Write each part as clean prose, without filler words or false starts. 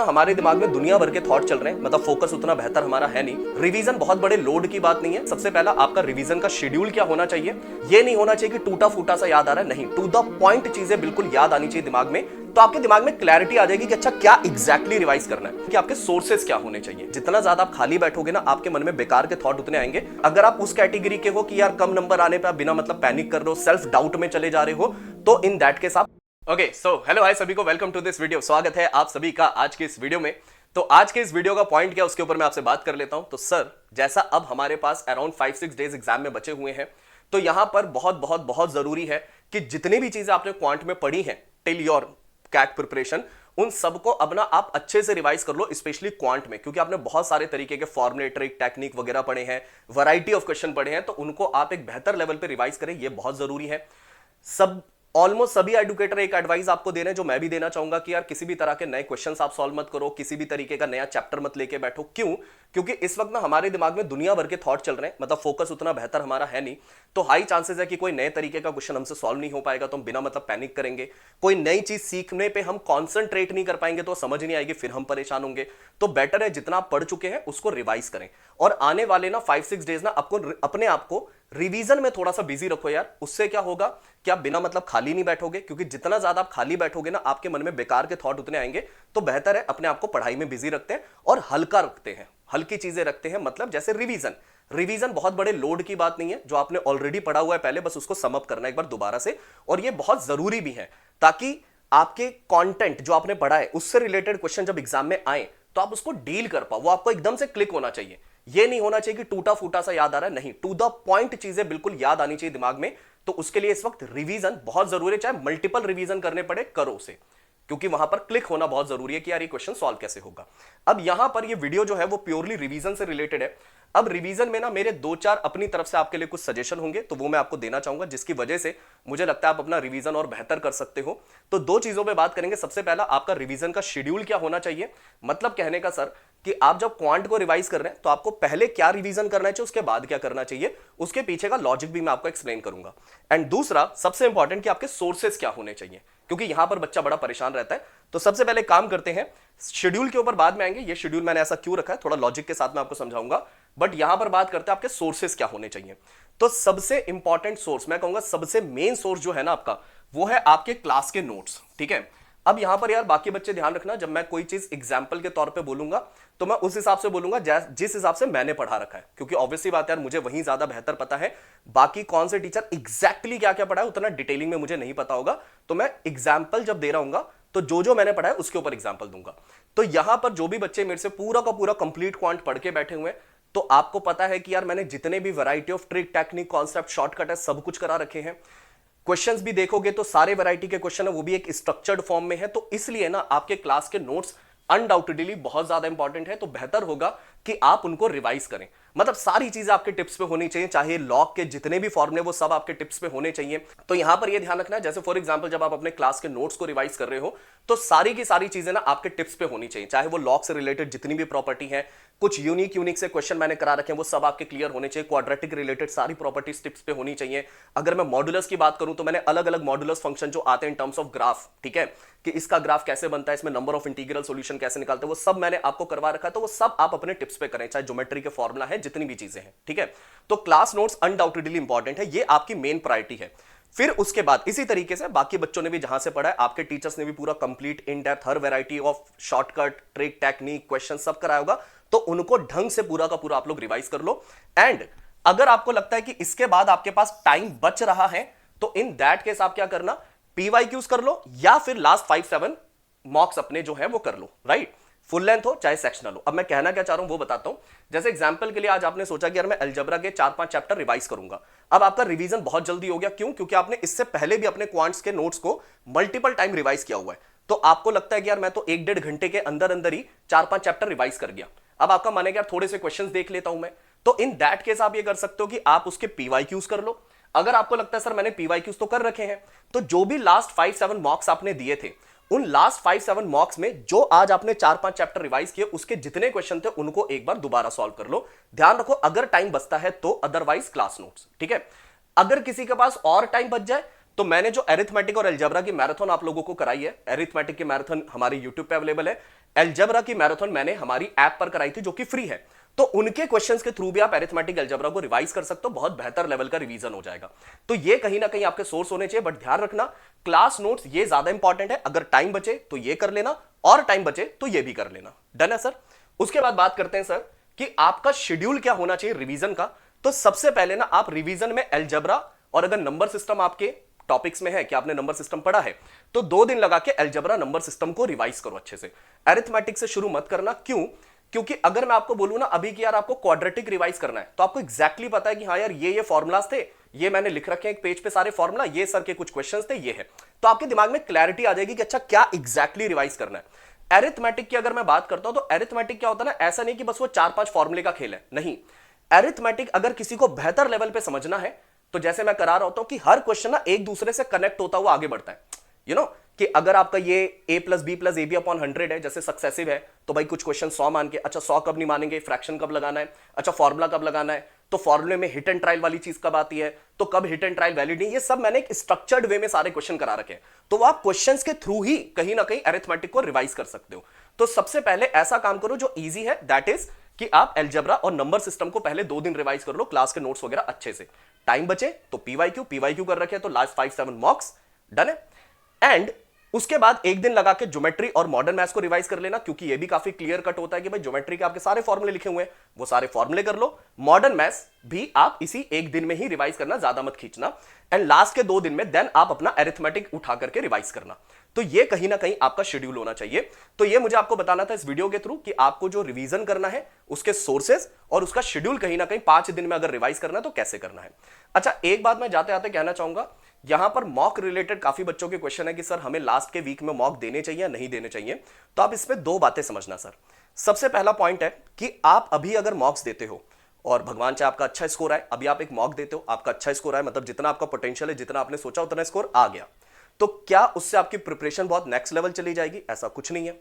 हमारे दिमाग में दुनिया भर के थॉट चल रहे हैं, मतलब फोकस उतना बेहतर हमारा है नहीं। रिवीजन बहुत बड़े लोड की बात नहीं है। सबसे पहला आपका रिवीजन का शेड्यूल क्या होना चाहिए, ये नहीं होना चाहिए कि टूटा फूटा सा याद आ रहा है, नहीं, टू द पॉइंट चीजें बिल्कुल याद आनी चाहिए दिमाग में। तो आपके दिमाग में क्लैरिटी आ जाएगी कि अच्छा क्या एग्जैक्टली रिवाइज करना है, कि आपके सोर्सेस क्या होने चाहिए। जितना ज्यादा आप खाली बैठोगे ना, आपके मन में बेकार के थॉट उतने आएंगे। अगर आप उस कैटेगरी के हो कि यार कम नंबर आने पर आप बिना मतलब पैनिक कर रहे हो, सेल्फ डाउट में चले जा रहे हो, तो इन दैट केस आप ओके। सो हेलो हाय सभी को, वेलकम टू दिस वीडियो। स्वागत है आप सभी का आज के इस वीडियो में। तो आज के इस वीडियो का पॉइंट क्या, उसके ऊपर मैं आपसे बात कर लेता हूं। तो सर, जैसा अब हमारे पास अराउंड 5-6 डेज एग्जाम में बचे हुए हैं, तो यहां पर बहुत बहुत बहुत जरूरी है कि जितनी भी चीजें आपने क्वांट में पढ़ी हैं टिल योर कैट प्रिपरेशन, उन सबको अब ना आप अच्छे से रिवाइज कर लो, स्पेशली क्वांट में, क्योंकि आपने बहुत सारे तरीके के फॉर्मुले, ट्रिक, टेक्निक वगैरह पढ़े हैं, वैरायटी ऑफ क्वेश्चन पढ़े हैं, तो उनको आप एक बेहतर लेवल पे रिवाइज करें, ये बहुत जरूरी है। सब ऑलमोस्ट सभी एडुकेटर एक एडवाइस आपको दे रहे हैं, जो मैं भी देना चाहूंगा कि यार किसी भी तरह के नए क्वेश्चंस आप सॉल्व मत करो, किसी भी तरीके का नया चैप्टर मत लेके बैठो। क्यों? क्योंकि इस वक्त ना हमारे दिमाग में दुनिया भर के थॉट चल रहे हैं, मतलब फोकस उतना बेहतर हमारा है नहीं। तो हाई चांसेस है कि कोई नए तरीके का क्वेश्चन हमसे सॉल्व नहीं हो पाएगा, तो हम बिना मतलब पैनिक करेंगे। कोई नई चीज सीखने पे हम कॉन्सेंट्रेट नहीं कर पाएंगे, तो समझ नहीं आएगी, फिर हम परेशान होंगे। तो बेटर है जितना आप पढ़ चुके हैं उसको रिवाइज करें, और आने वाले ना 5-6 डेज ना आपको अपने आप को रिवीजन में थोड़ा सा बिजी रखो यार। उससे क्या होगा कि आप बिना मतलब खाली नहीं बैठोगे, क्योंकि जितना ज्यादा आप खाली बैठोगे ना, आपके मन में बेकार के थॉट उतने आएंगे। तो बेहतर है अपने आप को पढ़ाई में बिजी रखते हैं और हल्का रखते हैं, हल्की चीजें रखते हैं। मतलब जैसे रिवीजन बहुत बड़े लोड की बात नहीं है, जो आपने ऑलरेडी पढ़ा हुआ है पहले, बस उसको समअप करना एक बार दोबारा से। और ये बहुत जरूरी भी है, ताकि आपके कंटेंट जो आपने पढ़ा है उससे रिलेटेड क्वेश्चन जब एग्जाम में आए तो आप उसको डील कर पाओ, वो आपको एकदम से क्लिक होना चाहिए। ये नहीं होना चाहिए कि टूटा फूटा सा याद आ रहा है, नहीं, टू द पॉइंट चीजें बिल्कुल याद आनी चाहिए दिमाग में। तो उसके लिए इस वक्त रिवीजन बहुत जरूरी है, चाहे मल्टीपल रिवीजन करने पड़े, करो उसे, क्योंकि वहां पर क्लिक होना बहुत जरूरी है कि यार ये क्वेश्चन सॉल्व कैसे होगा। अब यहां पर ये वीडियो जो है वो प्योरली रिवीजन से रिलेटेड है। अब रिवीजन में ना मेरे 2-4 अपनी तरफ से आपके लिए कुछ सजेशन होंगे, तो वो मैं आपको देना चाहूंगा, जिसकी वजह से मुझे लगता है आप अपना रिवीजन और बेहतर कर सकते हो। तो 2 चीजों पे बात करेंगे। सबसे पहला, आपका रिवीजन का शेड्यूल क्या होना चाहिए। मतलब कहने का सर कि आप जब क्वांट को रिवाइज कर रहे हैं तो आपको पहले क्या रिवीजन करना चाहिए, उसके बाद क्या करना चाहिए, उसके पीछे का लॉजिक भी मैं आपको एक्सप्लेन करूंगा। एंड दूसरा सबसे इंपॉर्टेंट कि आपके सोर्सेस क्या होने चाहिए, क्योंकि यहां पर बच्चा बड़ा परेशान रहता है। तो सबसे पहले काम करते हैं, शेड्यूल के ऊपर बाद में आएंगे। ये शेड्यूल मैंने ऐसा क्यों रखा है, थोड़ा लॉजिक के साथ मैं आपको समझाऊंगा, बट यहां पर बात करते हैं आपके सोर्सेस क्या होने चाहिए। तो सबसे इंपॉर्टेंट सोर्स, मैं कहूंगा सबसे मेन सोर्स जो है ना आपका, वो है आपके क्लास के नोट्स। ठीक है। अब यहां पर यार बाकी बच्चे ध्यान रखना, जब मैं कोई चीज एग्जाम्पल के तौर पे बोलूंगा तो मैं उस हिसाब से बोलूंगा जिस हिसाब से मैंने पढ़ा रखा है, क्योंकि ऑब्वियसली बात है यार, मुझे वहीं ज्यादा बेहतर पता है। बाकी कौन से टीचर एग्जैक्टली क्या क्या पढ़ा है उतना डिटेलिंग में मुझे नहीं पता होगा, तो मैं एग्जाम्पल जब दे रहा हूं तो जो मैंने पढ़ा है उसके ऊपर एग्जाम्पल दूंगा। तो यहां पर जो भी बच्चे मेरे से पूरा का पूरा कंप्लीट क्वांट पढ़ के बैठे हुए हैं, तो आपको पता है कि यार मैंने जितने भी variety of trick, technique, concept, shortcut है, सब कुछ करा रखे हैं। क्वेश्चंस भी देखोगे तो सारे वैरायटी के क्वेश्चन है, वो भी एक स्ट्रक्चर्ड फॉर्म में है। तो इसलिए ना आपके क्लास के नोट्स अनडाउटेडली बहुत ज्यादा इंपॉर्टेंट है। तो बेहतर होगा कि आप उनको रिवाइज करें। मतलब सारी चीजें आपके टिप्स पे होनी चाहिए, चाहे लॉग के जितने भी फॉर्मुले वो सब आपके टिप्स पे होने चाहिए। तो यहां पर ये ध्यान रखना है, जैसे फॉर एग्जांपल जब आप अपने क्लास के नोट्स को रिवाइज कर रहे हो तो सारी की सारी चीजें ना आपके टिप्स पे होनी चाहिए, चाहे वो लॉग से रिलेटेड जितनी भी प्रॉपर्टी है, कुछ यूनिक से क्वेश्चन मैंने करा रखे हैं वो सब आपके क्लियर होने चाहिए। क्वाड्रेटिक रिलेटेड सारी प्रॉपर्टीज टिप्स पे होनी चाहिए। अगर मैं मॉडुलस की बात करूं तो मैंने अलग अलग मॉडुलस फंक्शन जो आते हैं इन टर्म्स ऑफ ग्राफ, ठीक है, कि इसका ग्राफ कैसे बनता है, इसमें नंबर ऑफ इंटीग्रल सॉल्यूशन कैसे निकालते हैं, वो सब मैंने आपको करवा रखा है। तो वो सब आप अपने टिप्स पे करें, चाहे ज्योमेट्री के फॉर्मूला है, जितनी भी चीजें हैं। ठीक है। तो क्लास नोट्स अनडाउटेडली इंपॉर्टेंट है, ये आपकी मेन प्रायोरिटी है। फिर उसके बाद इसी तरीके से बाकी बच्चों ने भी जहां से पढ़ा है, आपके टीचर्स ने भी पूरा complete in depth her variety of shortcut, trick, technique, question सब कराया होगा। तो उनको ढंग से पूरा का पूरा आप लोग रिवाइज कर लो। एंड अगर आपको लगता है कि इसके बाद आपके पास टाइम बच रहा है, तो इन दैट केस आप क्या करना, पीवाईक्यूज कर लो, या फिर लास्ट 5-7 मॉक्स अपने जो है वो कर लो। राइट, फुल लेंथ हो चाहे सेक्शनल हो। अब मैं कहना क्या चाह रहा हूं वो बताता हूं। जैसे एग्जांपल के लिए आज आपने सोचा कि यार मैं अलजेब्रा के 4-5 चैप्टर रिवाइज करूंगा। अब आपका रिवीजन बहुत जल्दी हो गया, क्यों? क्योंकि आपने इससे पहले भी अपने क्वांट्स के नोट्स को मल्टीपल टाइम रिवाइज किया हुआ है। तो आपको लगता है कि यार मैं तो 1-1.5 घंटे के अंदर अंदर ही 4-5 चैप्टर रिवाइज कर गया। अब आपका मन है कि यार थोड़े से क्वेश्चंस देख लेता हूं मैं, तो इन दैट केस आप ये कर सकते हो कि आप उसके पीवाईक्यूज कर लो। अगर आपको लगता है सर मैंने पीवाईक्यूज तो कर रखे हैं, तो जो भी लास्ट 5-7 मॉक्स आपने दिए थे, उन लास्ट 5-7 मॉक्स में जो आज आपने 4-5 चैप्टर रिवाइज किए, उसके जितने क्वेश्चन थे उनको एक बार दोबारा सॉल्व कर लो। ध्यान रखो अगर टाइम बचता है तो, अदरवाइज क्लास नोट्स। ठीक है। अगर किसी के पास और टाइम बच जाए तो मैंने जो एरिथमेटिक और अलजेब्रा की मैराथन आप लोगों को कराई है, एरिथमेटिक की मैराथन हमारे यूट्यूब पे अवेलेबल है, अलजेब्रा की मैराथन मैंने हमारी ऐप पर कराई थी जो कि फ्री है, तो उनके क्वेश्चंस के थ्रू भी आप अरिथमेटिक अलजेब्रा को रिवाइज कर सकते हो, बहुत बेहतर लेवल का रिवीजन हो जाएगा। तो ये कहीं ना कहीं आपके सोर्स होने चाहिए, बट ध्यान रखना क्लास नोट्स ये ज्यादा इंपॉर्टेंट है। अगर टाइम बचे तो ये कर लेना, और टाइम बचे तो ये भी कर लेना। डन है सर। उसके बाद बात करते हैं सर कि आपका शेड्यूल क्या होना चाहिए रिवीजन का। तो सबसे पहले ना आप रिवीजन में अलजेब्रा, और अगर नंबर सिस्टम आपके टॉपिक्स में है कि आपने नंबर सिस्टम पढ़ा है, तो 2 दिन लगा के अलजेब्रा नंबर सिस्टम को रिवाइज करो अच्छे से। अरिथमेटिक से शुरू मत करना। क्यों? क्योंकि अगर मैं आपको बोलूं ना अभी कि यार आपको क्वाड्रेटिक रिवाइज करना है, तो आपको एग्जैक्टली पता है कि हाँ यार ये फॉर्मुलाज थे, ये मैंने लिख रखे हैं एक पेज पे सारे फॉर्मूला, ये सर के कुछ क्वेश्चंस थे, ये है। तो आपके दिमाग में क्लैरिटी आ जाएगी कि अच्छा क्या एग्जैक्टली रिवाइज करना है। अरिथमेटिक की अगर मैं बात करता हूं तो अरिथमेटिक क्या होता है ना, ऐसा नहीं कि बस वो 4-5 फॉर्मूले का खेल है, नहीं। अरिथमेटिक अगर किसी को बेहतर लेवल पे समझना है, तो जैसे मैं करा रहा होता हूं कि हर क्वेश्चन ना एक दूसरे से कनेक्ट होता हुआ आगे बढ़ता है। कि अगर आपका ये a+b+ab/100 है, जैसे सक्सेसिव है, तो भाई कुछ क्वेश्चन 100 मान के, अच्छा 100 कब नहीं मानेंगे, फ्रैक्शन कब लगाना है, अच्छा फॉर्मूला कब लगाना है, तो फॉर्मूले में हिट एंड ट्रायल वाली चीज कब आती है, तो कब हिट एंड ट्रायल वैलिड नहीं, ये सब मैंने एक स्ट्रक्चर्ड वे में सारे क्वेश्चन करा रखे हैं। तो वो आप क्वेश्चंस के थ्रू ही कहीं ना कहीं अरिथमेटिक को रिवाइज कर सकते हो। तो सबसे पहले ऐसा काम करो जो इजी है, दैट इज कि आप अलजेब्रा और नंबर सिस्टम को पहले 2 दिन रिवाइज कर लो, क्लास के नोट्स वगैरह अच्छे से। टाइम बचे तो पीवाईक्यू कर रखे, तो लास्ट 5-7 मॉक्स डन है। एंड उसके बाद 1 दिन लगा के ज्योमेट्री और मॉडर्न मैथ्स को रिवाइज कर लेना, क्योंकि ये भी काफी क्लियर कट होता है कि भाई ज्योमेट्री के आपके सारे फॉर्मूले लिखे हुए हैं, वो सारे फॉर्मूले कर लो। मॉडर्न मैथ्स भी आप इसी 1 दिन में ही रिवाइज करना, ज्यादा मत खींचना। एंड लास्ट के 2 दिन में देन आप अपना अरिथमेटिक उठा करके रिवाइज करना। तो ये कहीं ना कहीं आपका शेड्यूल होना चाहिए। तो ये मुझे आपको बताना था इस वीडियो के थ्रू कि आपको जो रिवीजन करना है उसके सोर्सेज और उसका शेड्यूल कहीं ना कहीं 5 दिन में अगर रिवाइज करना है तो कैसे करना है। अच्छा, एक बात मैं जाते आते कहना चाहूंगा, यहां पर मॉक रिलेटेड काफी बच्चों के क्वेश्चन है कि सर हमें लास्ट के वीक में मॉक देने चाहिए या नहीं देने चाहिए। तो आप इसमें 2 बातें समझना सर। सबसे पहला पॉइंट है कि आप अभी अगर मॉक्स देते हो और भगवान चाहे आपका अच्छा स्कोर आए, अभी आप एक मॉक देते हो, आपका अच्छा स्कोर आए, मतलब जितना आपका पोटेंशियल है, जितना आपने सोचा उतना स्कोर आ गया, तो क्या उससे आपकी प्रिपरेशन बहुत नेक्स्ट लेवल चली जाएगी? ऐसा कुछ नहीं है।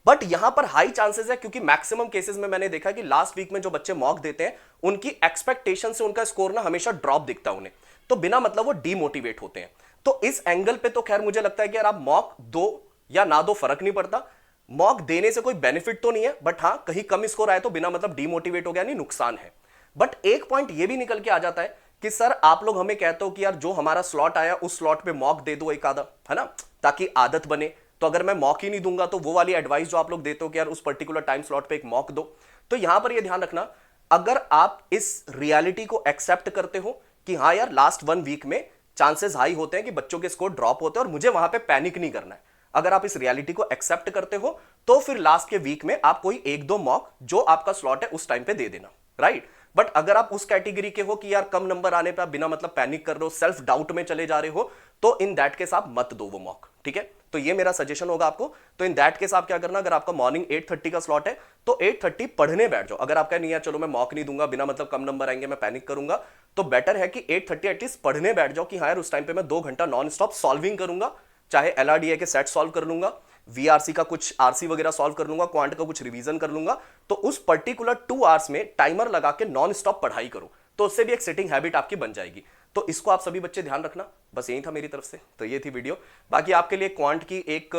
बट यहां पर हाई चांसेस है, क्योंकि मैक्सिमम केसेस में मैंने देखा कि लास्ट वीक में जो बच्चे मॉक देते हैं उनकी एक्सपेक्टेशन से उनका स्कोर ना हमेशा ड्रॉप दिखता है उन्हें, तो बिना मतलब वो डीमोटिवेट होते हैं। तो इस एंगल पे तो खैर मुझे लगता है कि यार आप मॉक दो या ना दो फर्क नहीं पड़ता, मॉक देने से कोई बेनिफिट तो नहीं है, बट हाँ कहीं कम स्कोर आए तो बिना मतलब डीमोटिवेट हो गया नहीं, नुकसान है। बट एक पॉइंट ये भी निकल के आ जाता है कि सर आप लोग हमें कहते हो कि यार जो हमारा स्लॉट आया उस स्लॉट पे मॉक दे दो एक आधा, है ना, ताकि आदत बने। तो अगर मैं मॉक ही नहीं दूंगा तो वो वाली एडवाइस जो आप लोग देते हो कि यार उस पर्टिकुलर टाइम स्लॉट पे एक मॉक दो, तो यहां पर ये ध्यान रखना, अगर आप इस रियलिटी को एक्सेप्ट करते हो कि हाँ यार लास्ट 1 वीक में चांसेस हाई होते हैं कि बच्चों के स्कोर ड्रॉप होते हैं और मुझे वहां पे पैनिक नहीं करना है, अगर आप इस रियलिटी को एक्सेप्ट करते हो तो फिर लास्ट के वीक में आप कोई 1-2 मॉक जो आपका स्लॉट है उस टाइम पे दे देना, राइट। बट अगर आप उस कैटेगरी के हो कि यार कम नंबर आने पे आप बिना मतलब पैनिक कर रहे हो, सेल्फ डाउट में चले जा रहे हो, तो इन दैट केस आप मत दो वो मॉक, ठीक है। तो ये मेरा सजेशन होगा आपको। तो इन दैट केस आप क्या करना, अगर आपका मॉर्निंग 8:30 का स्लॉट है तो 8:30 पढ़ने बैठ जाओ। अगर आपका नहीं है चलो मैं मॉक नहीं दूंगा, बिना मतलब कम नंबर आएंगे मैं पैनिक करूंगा, तो बेटर है कि 8:30 एटलीस्ट पढ़ने बैठ जाओ कि हाँ यार उस टाइम पे मैं 2 घंटा नॉन स्टॉप सॉल्विंग करूंगा, चाहे LRDA के सेट सॉल्व कर लूंगा, VRC का कुछ RC वगैरह सॉल्व कर लूंगा, क्वांट का कुछ रिवीजन कर लूंगा। तो उस पर्टिकुलर 2 आवर्स में टाइमर लगा के नॉन स्टॉप पढ़ाई करो, तो उससे भी एक सिटिंग हैबिट आपकी बन जाएगी। तो इसको आप सभी बच्चे ध्यान रखना। बस यही था मेरी तरफ से, तो ये थी वीडियो। बाकी आपके लिए क्वांट की एक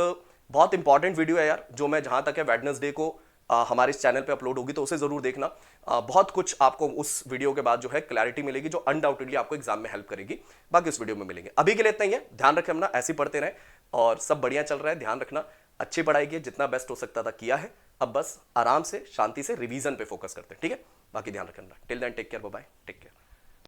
बहुत इंपॉर्टेंट वीडियो है यार, जो मैं जहां तक है वेडनेसडे को हमारे इस चैनल पे अपलोड होगी, तो उसे जरूर देखना। बहुत कुछ आपको उस वीडियो के बाद जो है क्लैरिटी मिलेगी, जो अनडाउटेडली आपको एग्जाम में हेल्प करेगी। बाकी उस वीडियो में मिलेंगे। अभी के लिए इतना ही है, ध्यान रखें अपना, ऐसे पढ़ते रहें और सब बढ़िया चल रहा है, ध्यान रखना। अच्छी पढ़ाई की, जितना बेस्ट हो सकता था किया है, अब बस आराम से शांति से रिवीजन पे फोकस करते हैं, ठीक है। बाकी ध्यान रखना। Till then take care, bye bye, take care.